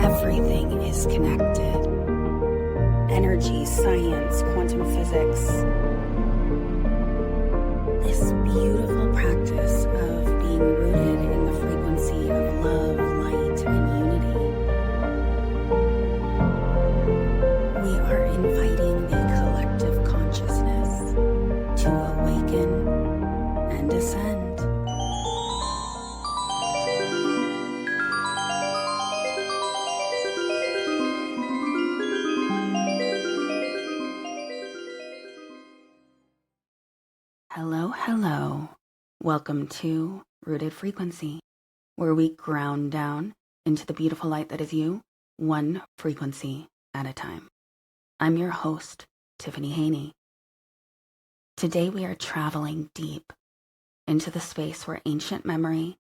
Everything is connected. Energy, science, quantum physics. This beautiful practice of being rooted in the frequency of love, light, and unity. We are inviting the collective consciousness to awaken and ascend. Hello. Welcome to Rooted Frequency, where we ground down into the beautiful light that is you, one frequency at a time. I'm your host, Tiffany Haney. Today we are traveling deep into the space where ancient memory,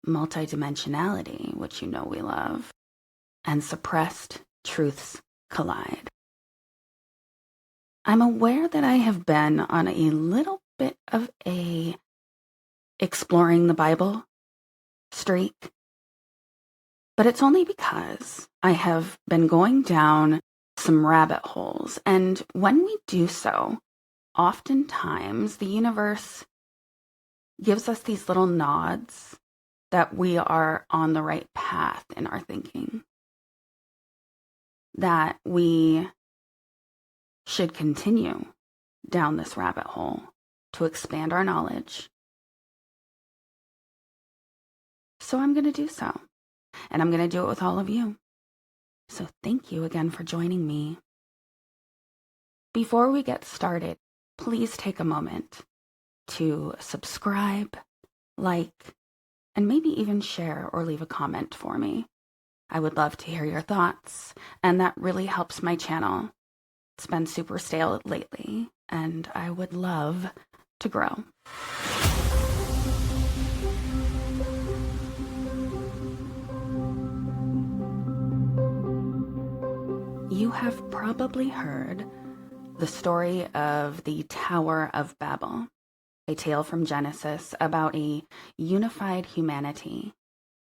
multidimensionality, which you know we love, and suppressed truths collide. I'm aware that I have been on a little bit of a exploring the Bible streak, but it's only because I have been going down some rabbit holes, and when we do so, oftentimes the universe gives us these little nods that we are on the right path in our thinking, that we should continue down this rabbit hole to expand our knowledge. So I'm going to do so. And I'm going to do it with all of you. So thank you again for joining me. Before we get started, please take a moment to subscribe, like, and maybe even share or leave a comment for me. I would love to hear your thoughts, and that really helps my channel. It's been super stale lately, and I would love to grow. You have probably heard the story of the Tower of Babel, a tale from Genesis about a unified humanity,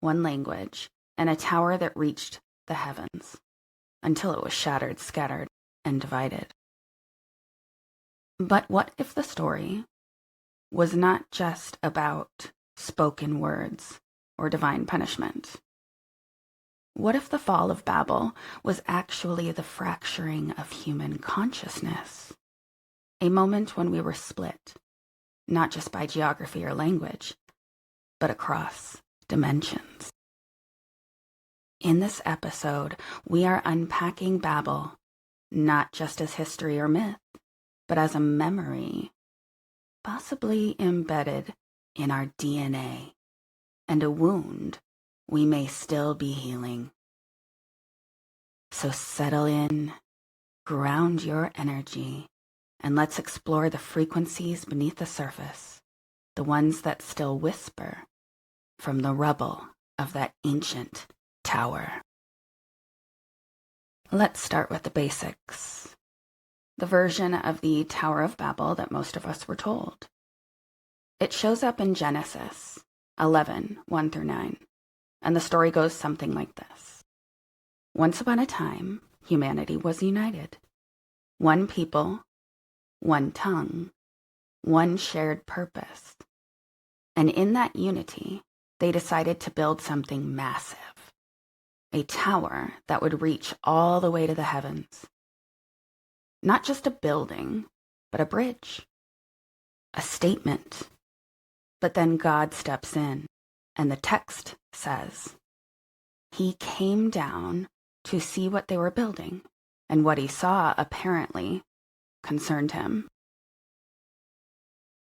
one language, and a tower that reached the heavens until it was shattered, scattered, and divided. But what if the story was not just about spoken words or divine punishment? What if the fall of Babel was actually the fracturing of human consciousness? A moment when we were split, not just by geography or language, but across dimensions. In this episode, we are unpacking Babel, not just as history or myth, but as a memory, possibly embedded in our DNA, and a wound we may still be healing. So settle in, ground your energy, and let's explore the frequencies beneath the surface, the ones that still whisper from the rubble of that ancient tower. Let's start with the basics. The version of the Tower of Babel that most of us were told. It shows up in Genesis 11, 1 through 9, and the story goes something like this. Once upon a time, humanity was united. One people, one tongue, one shared purpose. And in that unity, they decided to build something massive, a tower that would reach all the way to the heavens. Not just a building, but a bridge, a statement. But then God steps in, and the text says, He came down to see what they were building, and what he saw apparently concerned him.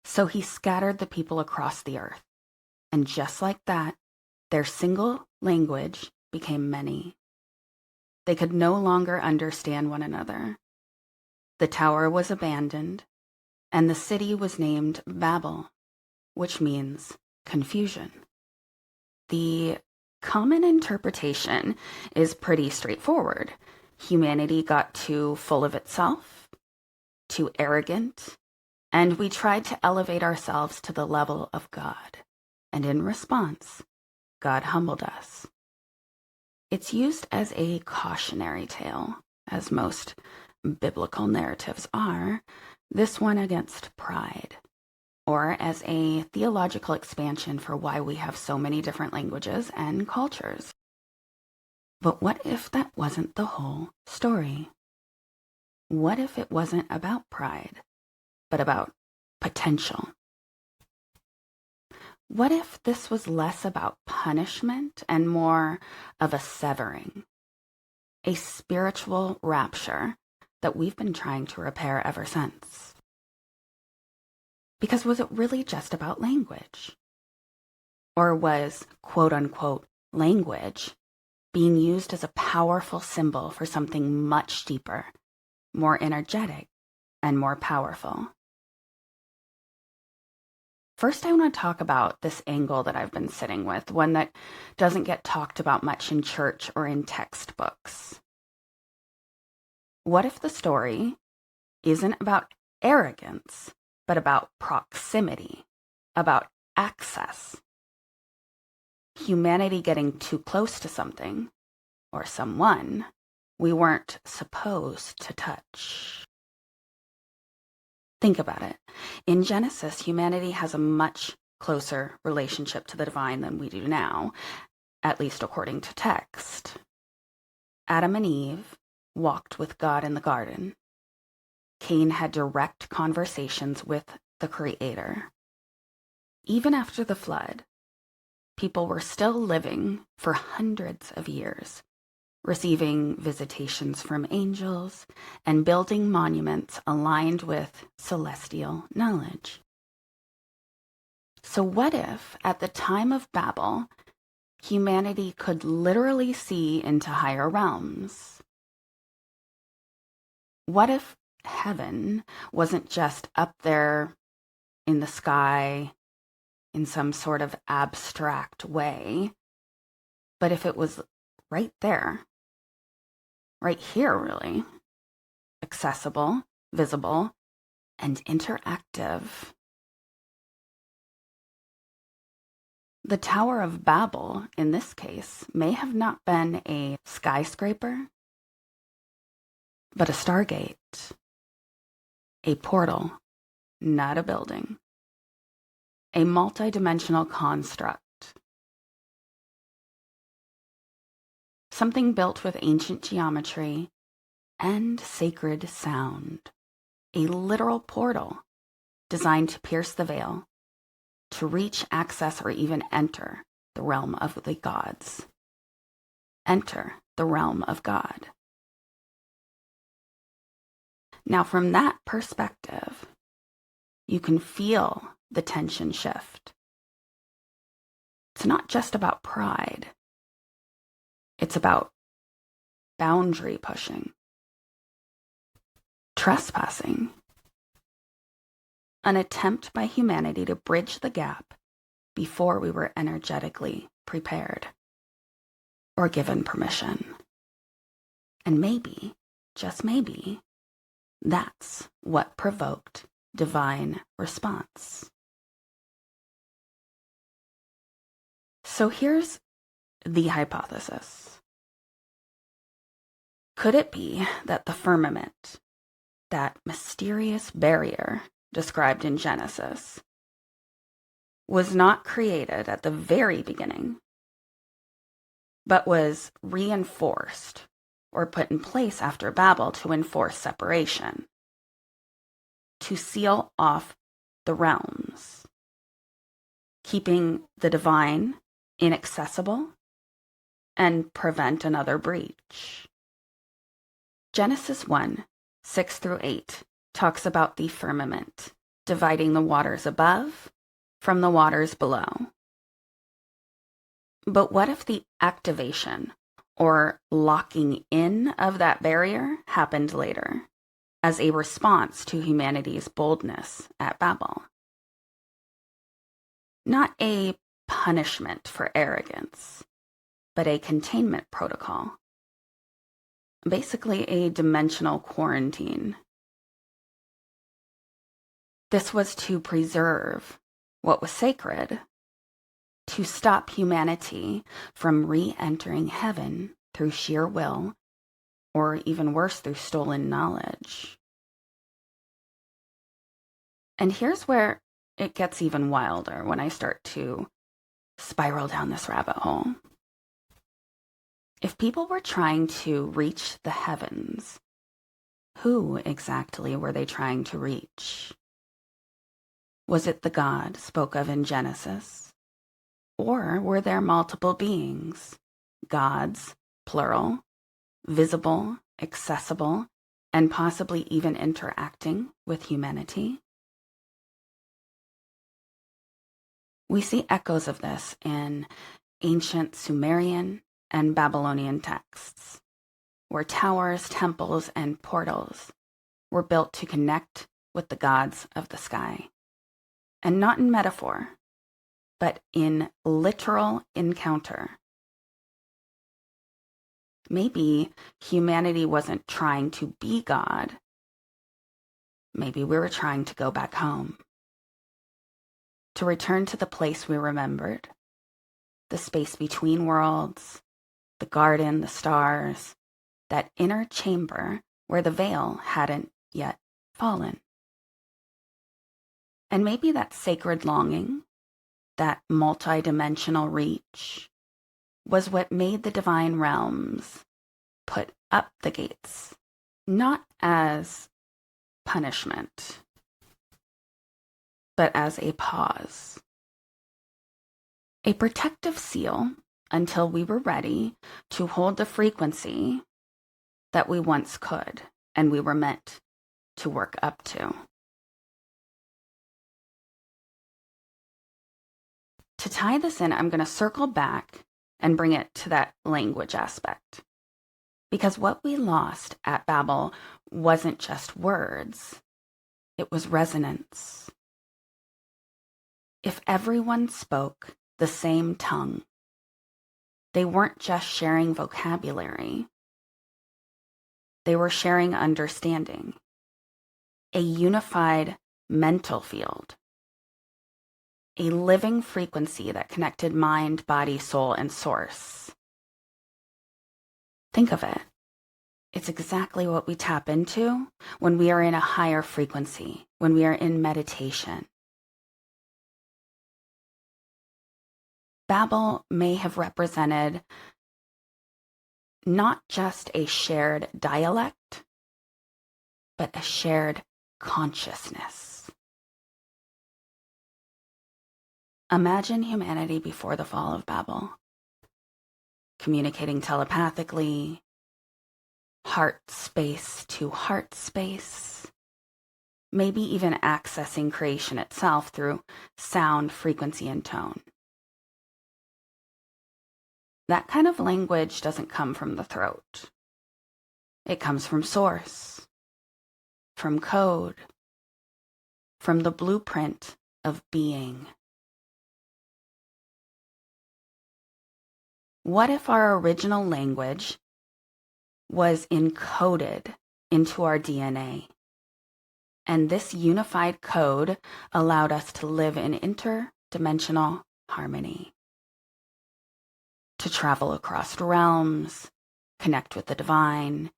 So he scattered the people across the earth, and just like that, their single language became many. They could no longer understand one another. The tower was abandoned, and the city was named Babel, which means confusion. The common interpretation is pretty straightforward. Humanity got too full of itself, too arrogant, and we tried to elevate ourselves to the level of God. And in response, God humbled us. It's used as a cautionary tale, as most biblical narratives are, this one against pride, or as a theological expansion for why we have so many different languages and cultures. But what if that wasn't the whole story? What if it wasn't about pride, but about potential? What if this was less about punishment and more of a severing, a spiritual rapture that we've been trying to repair ever since? Because was it really just about language? Or was, quote unquote, language being used as a powerful symbol for something much deeper, more energetic, and more powerful? First, I want to talk about this angle that I've been sitting with, one that doesn't get talked about much in church or in textbooks. What if the story isn't about arrogance, but about proximity, about access? Humanity getting too close to something or someone we weren't supposed to touch. Think about it. In Genesis, humanity has a much closer relationship to the divine than we do now, at least according to text. Adam and Eve walked with God in the garden. Cain had direct conversations with the Creator. Even after the flood, people were still living for hundreds of years, receiving visitations from angels and building monuments aligned with celestial knowledge. So what if, at the time of Babel, humanity could literally see into higher realms? What if heaven wasn't just up there in the sky in some sort of abstract way, but if it was right there, right here, really, accessible, visible, and interactive? The Tower of Babel, in this case, may have not been a skyscraper, but a Stargate, a portal, not a building, a multidimensional construct, something built with ancient geometry and sacred sound, a literal portal designed to pierce the veil, to reach, access, or even enter the realm of the gods. Enter the realm of God. Now, from that perspective, you can feel the tension shift. It's not just about pride. It's about boundary pushing, trespassing, an attempt by humanity to bridge the gap before we were energetically prepared or given permission. And maybe, just maybe, that's what provoked divine response. So here's the hypothesis. Could it be that the firmament, that mysterious barrier described in Genesis, was not created at the very beginning, but was reinforced or put in place after Babel to enforce separation, to seal off the realms, keeping the divine inaccessible and prevent another breach? Genesis 1, 6-8 talks about the firmament, dividing the waters above from the waters below. But what if the activation or locking in of that barrier happened later, as a response to humanity's boldness at Babel? Not a punishment for arrogance, but a containment protocol. Basically a dimensional quarantine. This was to preserve what was sacred, to stop humanity from re-entering heaven through sheer will, or even worse, through stolen knowledge. And here's where it gets even wilder when I start to spiral down this rabbit hole. If people were trying to reach the heavens, who exactly were they trying to reach? Was it the God spoke of in Genesis? Or were there multiple beings, gods, plural, visible, accessible, and possibly even interacting with humanity? We see echoes of this in ancient Sumerian and Babylonian texts, where towers, temples, and portals were built to connect with the gods of the sky. And not in metaphor, but in literal encounter. Maybe humanity wasn't trying to be God. Maybe we were trying to go back home. To return to the place we remembered, the space between worlds, the garden, the stars, that inner chamber where the veil hadn't yet fallen. And maybe that sacred longing, that multidimensional reach, was what made the divine realms put up the gates, not as punishment, but as a pause. A protective seal until we were ready to hold the frequency that we once could and we were meant to work up to. To tie this in, I'm going to circle back and bring it to that language aspect. Because what we lost at Babel wasn't just words, it was resonance. If everyone spoke the same tongue, they weren't just sharing vocabulary, they were sharing understanding, a unified mental field, a living frequency that connected mind, body, soul, and source. Think of it. It's exactly what we tap into when we are in a higher frequency, when we are in meditation. Babel may have represented not just a shared dialect, but a shared consciousness. Imagine humanity before the fall of Babel, communicating telepathically, heart space to heart space, maybe even accessing creation itself through sound, frequency, and tone. That kind of language doesn't come from the throat. It comes from source, from code, from the blueprint of being. What if our original language was encoded into our DNA? And this unified code allowed us to live in interdimensional harmony, to travel across realms, connect with the divine,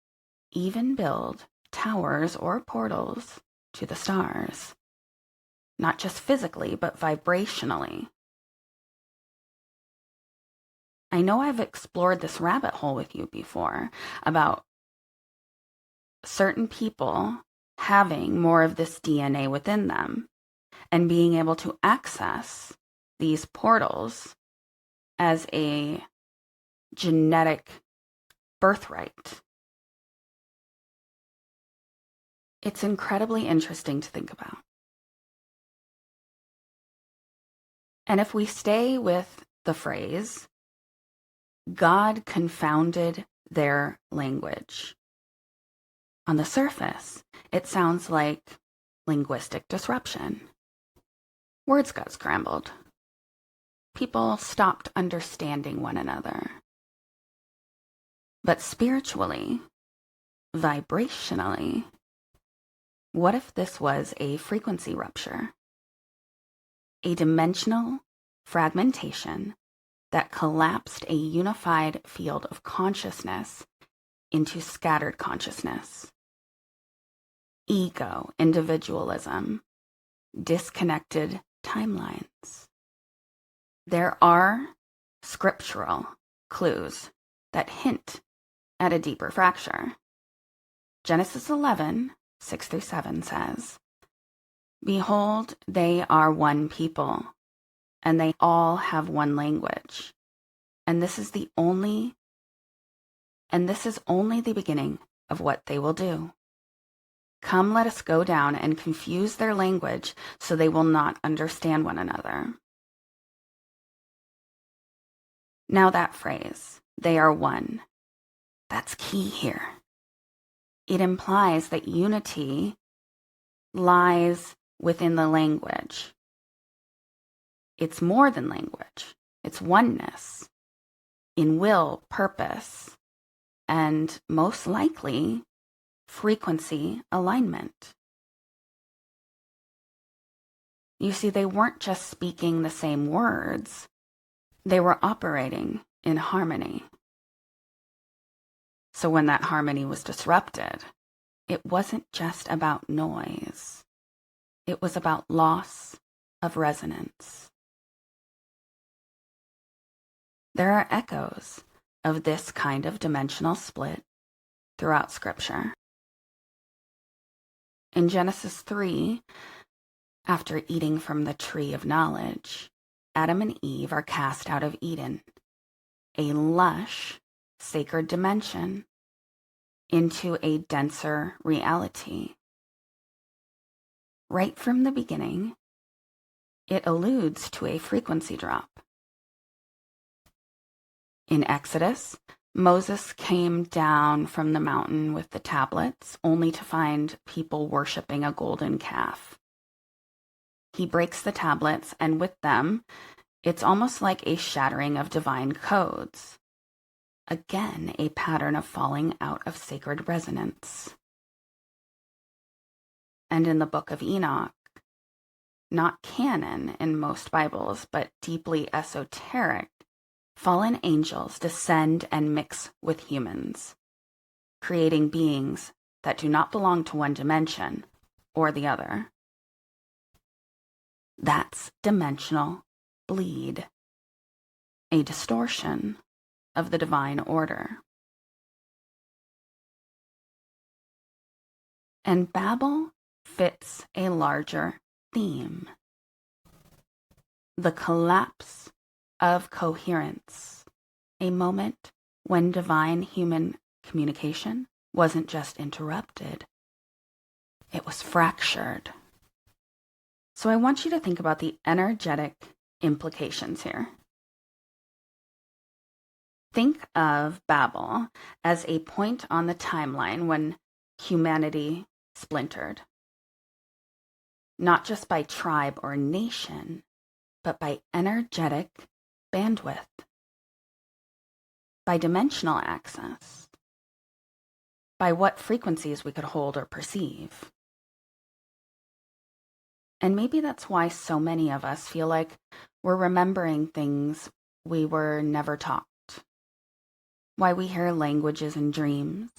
even build towers or portals to the stars, not just physically, but vibrationally. I know I've explored this rabbit hole with you before about certain people having more of this DNA within them and being able to access these portals as a genetic birthright. It's incredibly interesting to think about. And if we stay with the phrase, God confounded their language, on the surface, it sounds like linguistic disruption. Words got scrambled. People stopped understanding one another. But spiritually, vibrationally, what if this was a frequency rupture? A dimensional fragmentation that collapsed a unified field of consciousness into scattered consciousness. Ego, individualism, disconnected timelines. There are scriptural clues that hint at a deeper fracture. Genesis 11, 6-7 says, "Behold, they are one people, and they all have one language. And this is only the beginning of what they will do. Come, let us go down and confuse their language so they will not understand one another." Now that phrase, "they are one," that's key here. It implies that unity lies within the language. It's more than language. It's oneness in will, purpose, and most likely frequency alignment. You see, they weren't just speaking the same words, they were operating in harmony. So when that harmony was disrupted, it wasn't just about noise. It was about loss of resonance. There are echoes of this kind of dimensional split throughout Scripture. In Genesis 3, after eating from the tree of knowledge, Adam and Eve are cast out of Eden, a lush, sacred dimension, into a denser reality. Right from the beginning, it alludes to a frequency drop. In Exodus, Moses came down from the mountain with the tablets, only to find people worshiping a golden calf. He breaks the tablets, and with them, it's almost like a shattering of divine codes. Again, a pattern of falling out of sacred resonance. And in the book of Enoch, not canon in most Bibles, but deeply esoteric, fallen angels descend and mix with humans, creating beings that do not belong to one dimension or the other. That's dimensional bleed, a distortion of the divine order. And Babel fits a larger theme: the collapse of coherence, a moment when divine human communication wasn't just interrupted, it was fractured. So I want you to think about the energetic implications here. Think of Babel as a point on the timeline when humanity splintered, not just by tribe or nation, but by energetic bandwidth, by dimensional access, by what frequencies we could hold or perceive. And maybe that's why so many of us feel like we're remembering things we were never taught, why we hear languages in dreams,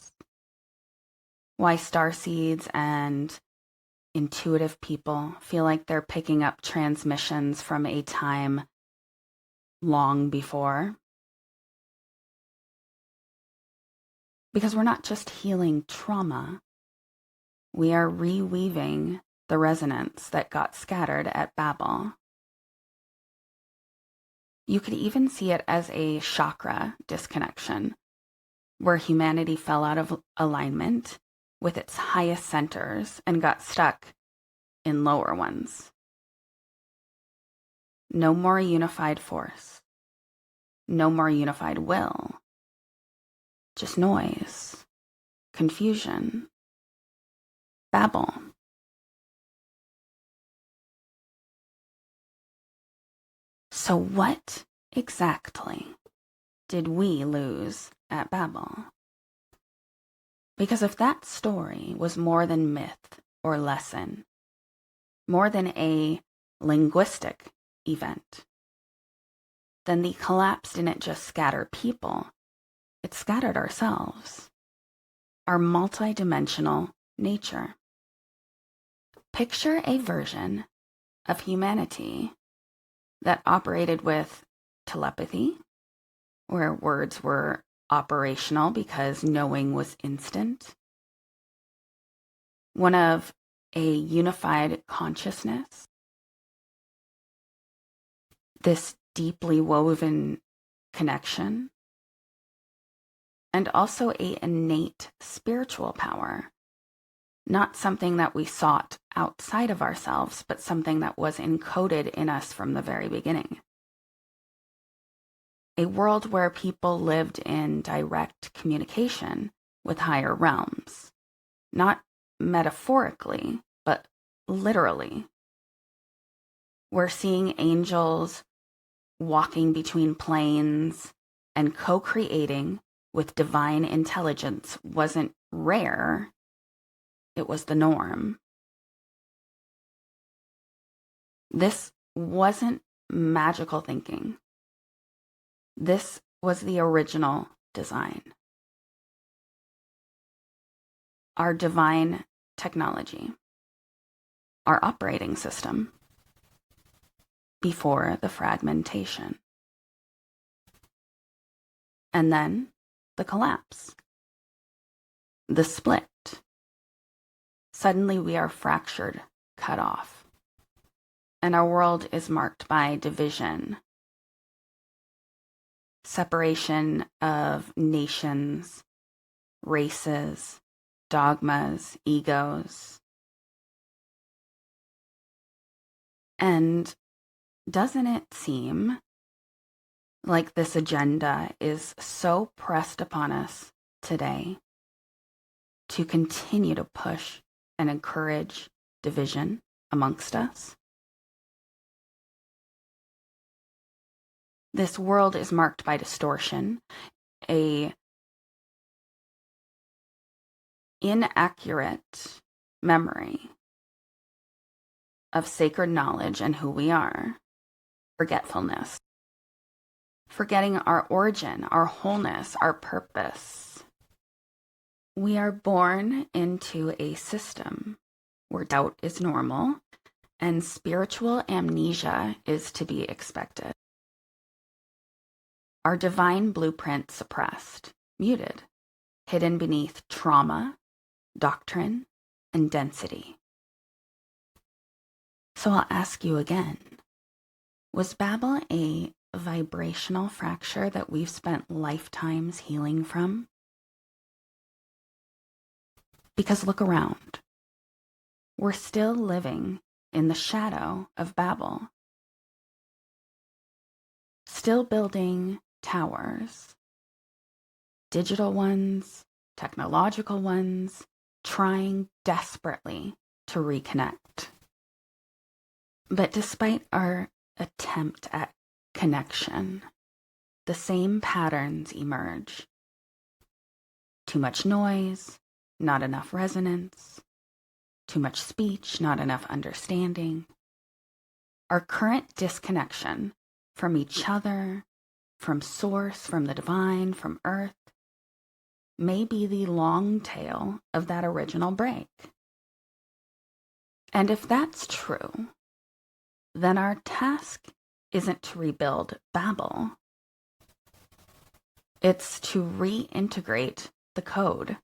why starseeds and intuitive people feel like they're picking up transmissions from a time long before. Because we're not just healing trauma, we are reweaving the resonance that got scattered at Babel. You could even see it as a chakra disconnection, where humanity fell out of alignment with its highest centers and got stuck in lower ones. No more unified force. No more unified will. Just noise, confusion, babble. So what exactly did we lose at Babel? Because if that story was more than myth or lesson, more than a linguistic event, then the collapse didn't just scatter people, it scattered ourselves, our multidimensional nature. Picture a version of humanity that operated with telepathy, where words were operational because knowing was instant. One of a unified consciousness, this deeply woven connection, and also an innate spiritual power, not something that we sought outside of ourselves, but something that was encoded in us from the very beginning. A world where people lived in direct communication with higher realms, not metaphorically, but literally. We're seeing angels walking between planes and co-creating with divine intelligence wasn't rare, it was the norm. This wasn't magical thinking. This was the original design. Our divine technology, our operating system, before the fragmentation. And then the collapse, the split. Suddenly we are fractured, cut off, and our world is marked by division, separation of nations, races, dogmas, egos. And doesn't it seem like this agenda is so pressed upon us today to continue to push and encourage division amongst us? This world is marked by distortion, a inaccurate memory of sacred knowledge and who we are, forgetfulness, forgetting our origin, our wholeness, our purpose. We are born into a system where doubt is normal and spiritual amnesia is to be expected. Our divine blueprint suppressed, muted, hidden beneath trauma, doctrine, and density. So I'll ask you again, was Babel a vibrational fracture that we've spent lifetimes healing from? Because look around. We're still living in the shadow of Babel. Still building towers. Digital ones, technological ones, trying desperately to reconnect. But despite our attempt at connection, the same patterns emerge. Too much noise, not enough resonance. Too much speech, not enough understanding. Our current disconnection from each other, from source, from the divine, from earth, may be the long tail of that original break. And if that's true, then our task isn't to rebuild Babel. It's to reintegrate the code,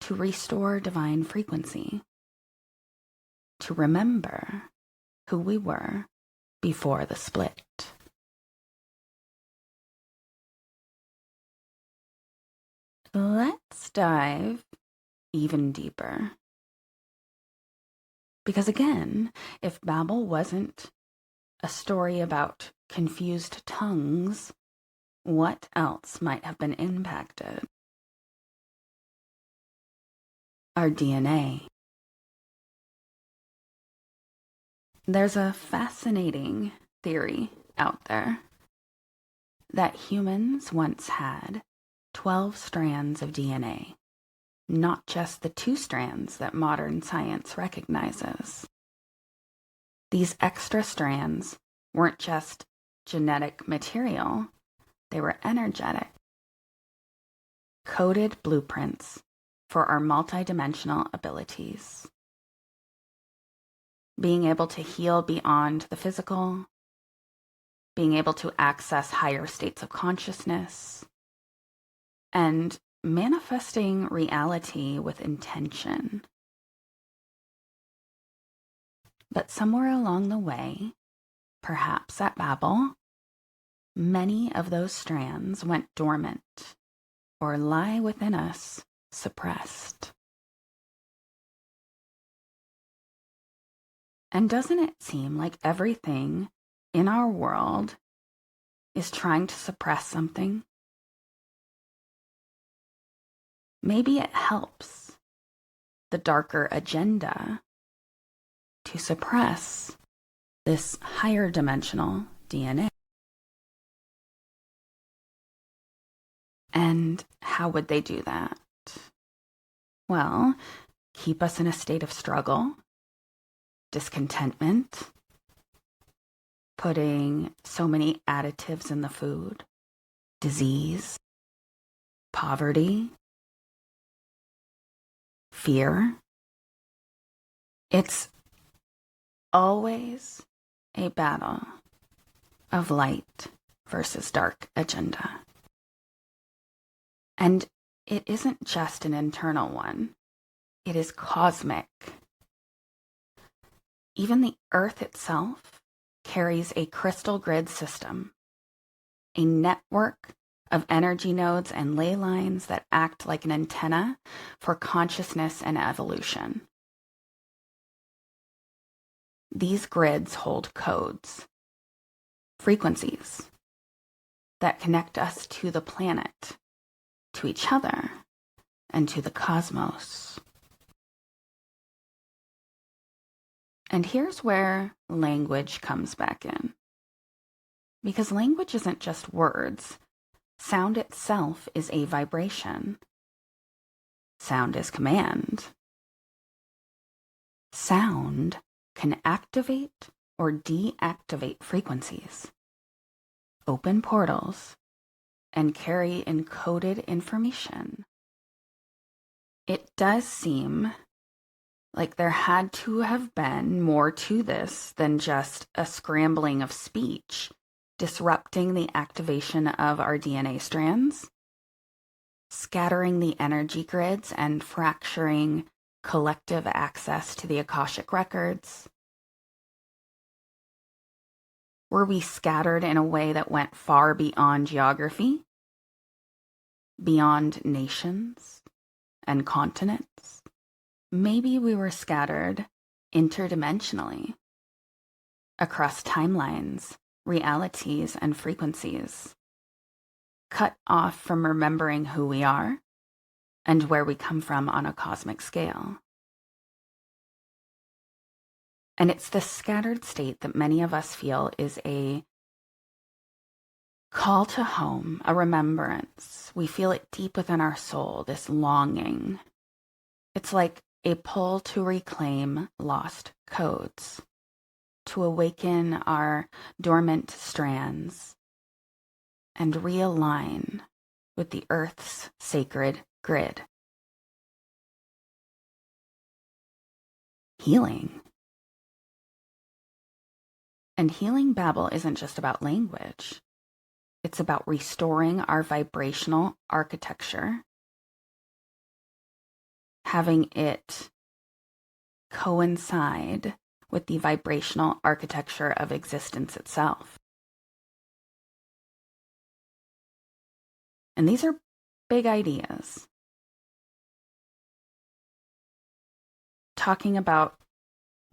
to restore divine frequency, to remember who we were before the split. Let's dive even deeper. Because again, if Babel wasn't a story about confused tongues, what else might have been impacted? Our DNA. There's a fascinating theory out there that humans once had 12 strands of DNA, not just the 2 strands that modern science recognizes. These extra strands weren't just genetic material, they were energetic, coded blueprints for our multidimensional abilities. Being able to heal beyond the physical, being able to access higher states of consciousness, and manifesting reality with intention. But somewhere along the way, perhaps at Babel, many of those strands went dormant or lie within us, suppressed. And doesn't it seem like everything in our world is trying to suppress something? Maybe it helps the darker agenda to suppress this higher dimensional DNA. And how would they do that? Well, keep us in a state of struggle, discontentment, putting so many additives in the food, disease, poverty, fear. It's always a battle of light versus dark agenda. And it isn't just an internal one. It is cosmic. Even the Earth itself carries a crystal grid system, a network of energy nodes and ley lines that act like an antenna for consciousness and evolution. These grids hold codes, frequencies that connect us to the planet, to each other, and to the cosmos. And here's where language comes back in. Because language isn't just words. Sound itself is a vibration. Sound is command. Sound can activate or deactivate frequencies, open portals, and carry encoded information. It does seem like there had to have been more to this than just a scrambling of speech, disrupting the activation of our DNA strands, scattering the energy grids and fracturing collective access to the Akashic records. Were we scattered in a way that went far beyond geography, beyond nations and continents? Maybe we were scattered interdimensionally, across timelines, realities, and frequencies, cut off from remembering who we are and where we come from on a cosmic scale. And it's this scattered state that many of us feel is a call to home, a remembrance. We feel it deep within our soul, this longing. It's like a pull to reclaim lost codes, to awaken our dormant strands and realign with the Earth's sacred grid. Healing. And healing Babel isn't just about language. It's about restoring our vibrational architecture, having it coincide with the vibrational architecture of existence itself. And these are big ideas. Talking about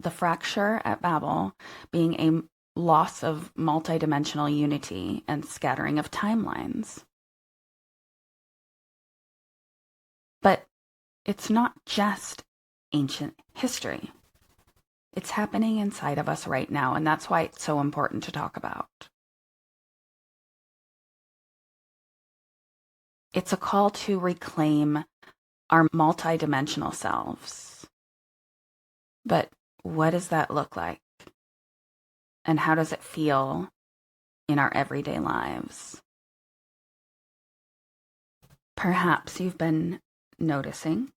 the fracture at Babel being a loss of multidimensional unity and scattering of timelines. But it's not just ancient history. It's happening inside of us right now, and that's why it's so important to talk about. It's a call to reclaim our multidimensional selves. But what does that look like? And how does it feel in our everyday lives. Perhaps you've been noticing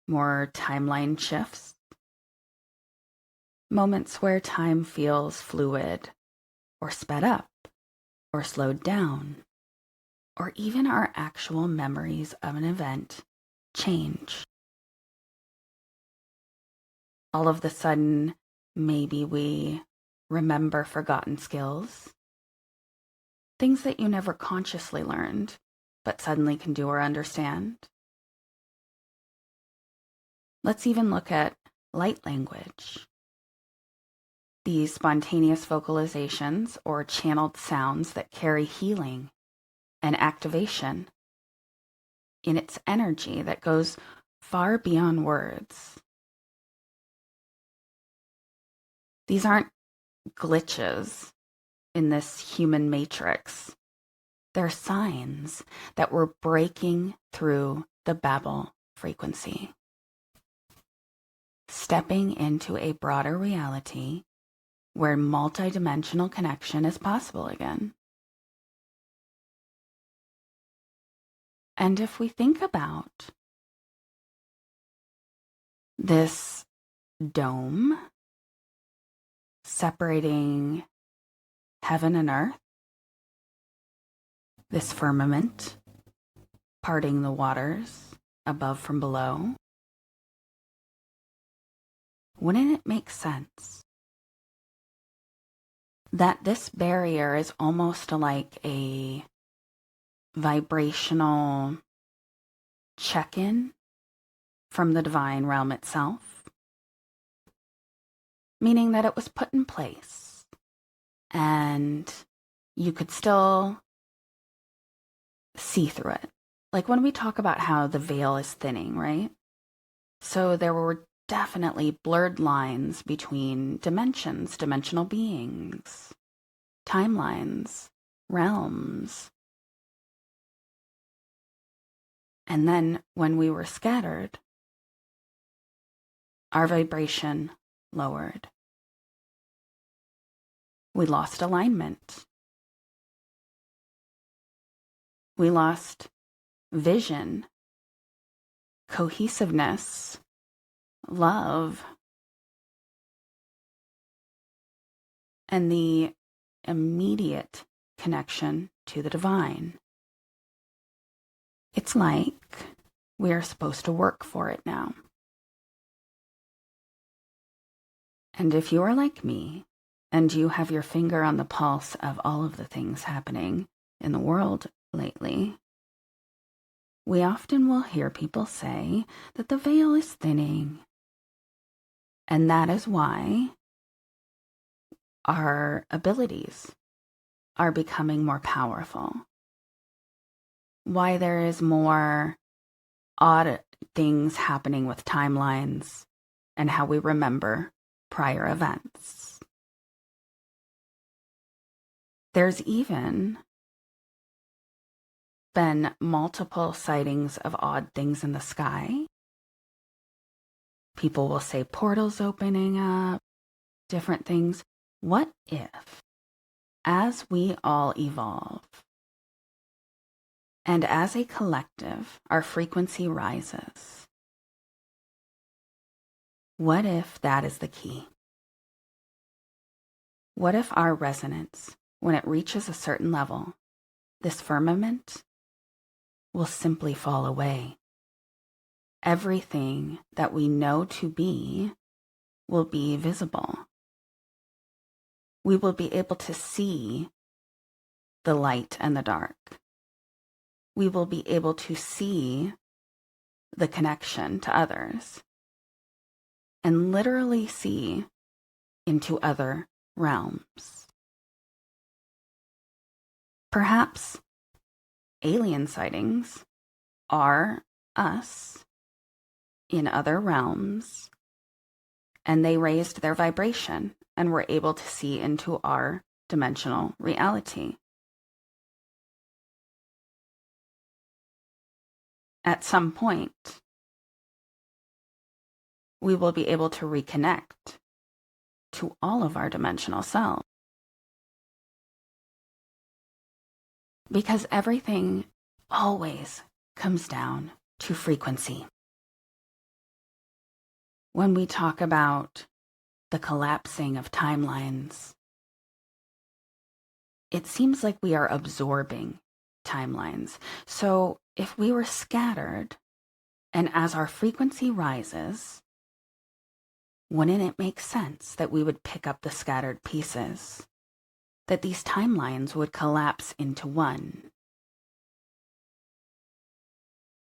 more timeline shifts, moments where time feels fluid or sped up or slowed down, or even our actual memories of an event change. All of the sudden, maybe we remember forgotten skills, things that you never consciously learned, but suddenly can do or understand. Let's even look at light language. These spontaneous vocalizations or channeled sounds that carry healing and activation in its energy that goes far beyond words. These aren't glitches in this human matrix. They're signs that we're breaking through the Babel frequency, stepping into a broader reality where multidimensional connection is possible again. And if we think about this dome separating heaven and earth, this firmament parting the waters above from below, wouldn't it make sense that this barrier is almost like a vibrational check-in from the divine realm itself? Meaning that it was put in place and you could still see through it. Like when we talk about how the veil is thinning, right? So there were definitely blurred lines between dimensions, dimensional beings, timelines, realms. And then when we were scattered, our vibration lowered. We lost alignment. We lost vision, cohesiveness, love, and the immediate connection to the divine. It's like we are supposed to work for it now. And if you are like me, and you have your finger on the pulse of all of the things happening in the world lately, we often will hear people say that the veil is thinning. And that is why our abilities are becoming more powerful. Why there is more odd things happening with timelines and how we remember prior events. There's even been multiple sightings of odd things in the sky. People will say portals opening up, different things. What if, as we all evolve, and as a collective, our frequency rises, what if that is the key? What if our resonance, when it reaches a certain level, this firmament will simply fall away? Everything that we know to be will be visible. We will be able to see the light and the dark. We will be able to see the connection to others and literally see into other realms. Perhaps alien sightings are us in other realms, and they raised their vibration and were able to see into our dimensional reality. At some point, we will be able to reconnect to all of our dimensional selves. Because everything always comes down to frequency. When we talk about the collapsing of timelines, it seems like we are absorbing timelines. So if we were scattered, and as our frequency rises, wouldn't it make sense that we would pick up the scattered pieces? That these timelines would collapse into one?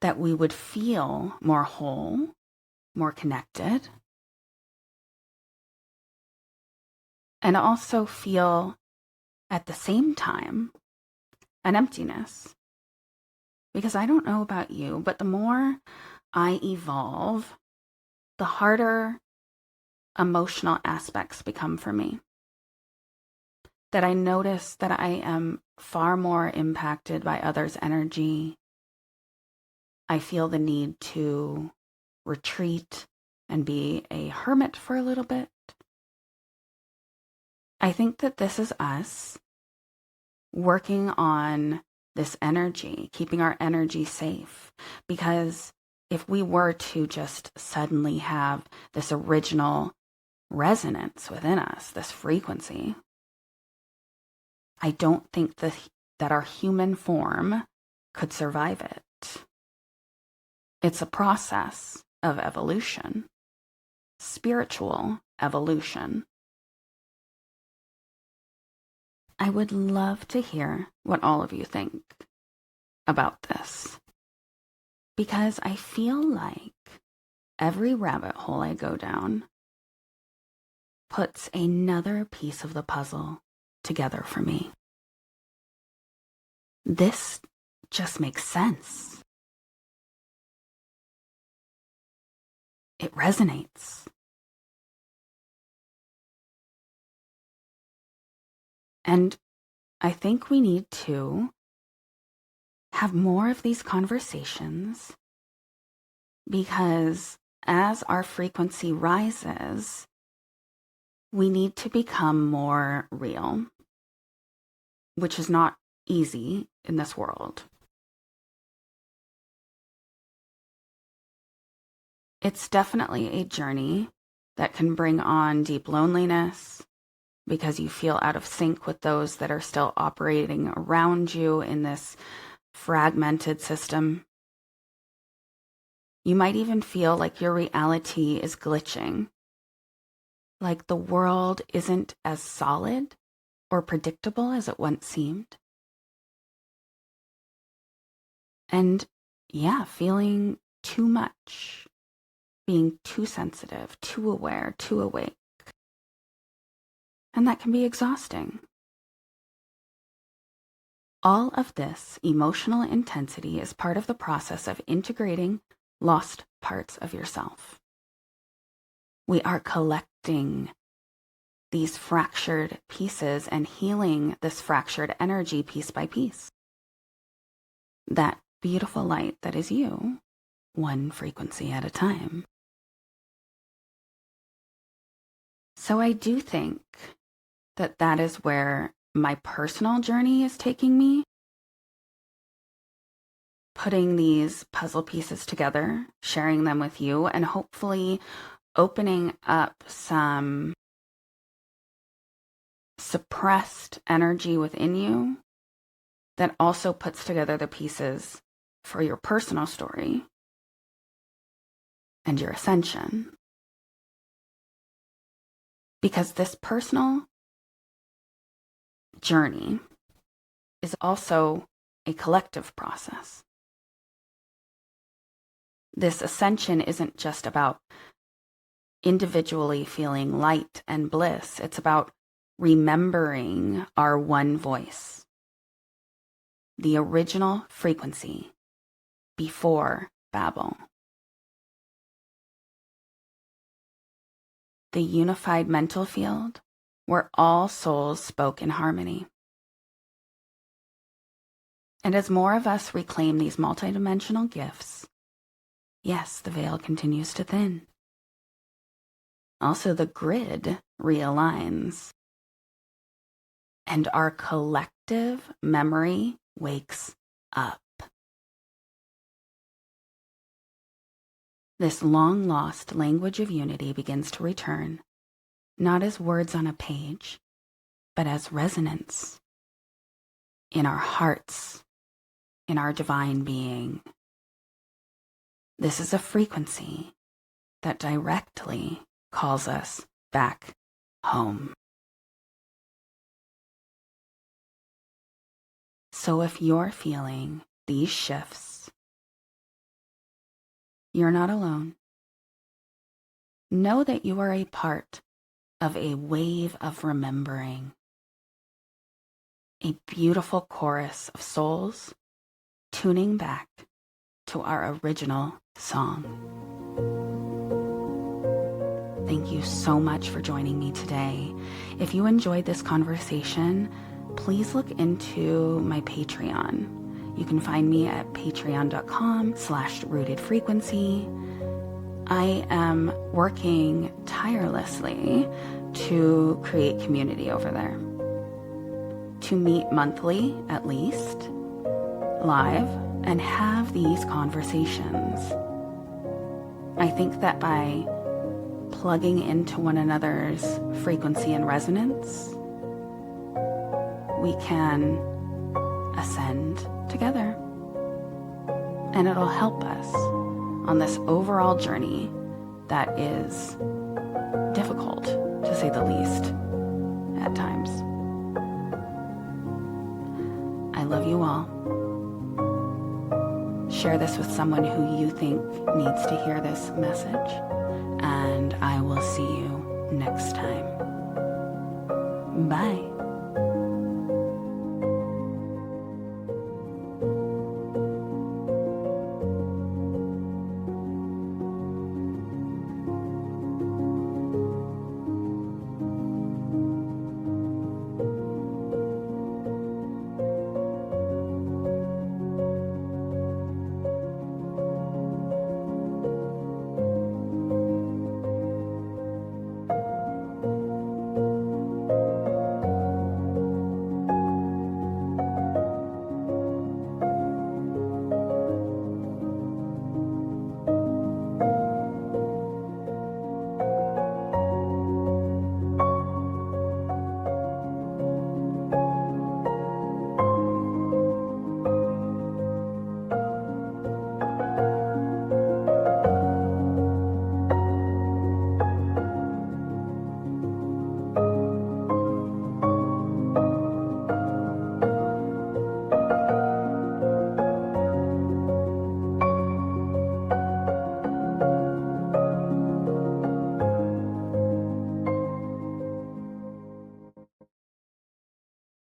That we would feel more whole, more connected, and also feel at the same time an emptiness. Because I don't know about you, but the more I evolve, the harder emotional aspects become for me. That I notice that I am far more impacted by others' energy. I feel the need to retreat and be a hermit for a little bit. I think that this is us working on this energy, keeping our energy safe. Because if we were to just suddenly have this original resonance within us, this frequency, I don't think that our human form could survive it. It's a process of evolution, spiritual evolution. I would love to hear what all of you think about this, because I feel like every rabbit hole I go down puts another piece of the puzzle together for me. This just makes sense. It resonates. And I think we need to have more of these conversations, because as our frequency rises, we need to become more real, which is not easy in this world. It's definitely a journey that can bring on deep loneliness, because you feel out of sync with those that are still operating around you in this fragmented system. You might even feel like your reality is glitching, like the world isn't as solid or predictable as it once seemed. And yeah, feeling too much, being too sensitive, too aware, too awake. And that can be exhausting. All of this emotional intensity is part of the process of integrating lost parts of yourself. We are collecting these fractured pieces and healing this fractured energy piece by piece. That beautiful light that is you, one frequency at a time. So I do think that that is where my personal journey is taking me. Putting these puzzle pieces together, sharing them with you, and hopefully opening up some suppressed energy within you that also puts together the pieces for your personal story and your ascension. Because this personal journey is also a collective process. This ascension isn't just about individually feeling light and bliss. It's about remembering our one voice, the original frequency before Babel. The unified mental field where all souls spoke in harmony. And as more of us reclaim these multidimensional gifts, yes, the veil continues to thin. Also, the grid realigns. And our collective memory wakes up. This long-lost language of unity begins to return, not as words on a page, but as resonance in our hearts, in our divine being. This is a frequency that directly calls us back home. So if you're feeling these shifts, you're not alone. Know that you are a part of a wave of remembering, a beautiful chorus of souls tuning back to our original song. Thank you so much for joining me today. If you enjoyed this conversation, please look into my Patreon. You can find me at patreon.com/rootedfrequency. I am working tirelessly to create community over there, to meet monthly at least, live, and have these conversations. I think that by plugging into one another's frequency and resonance, we can ascend together. And it'll help us on this overall journey that is difficult, to say the least, at times. I love you all. Share this with someone who you think needs to hear this message, and I will see you next time. Bye.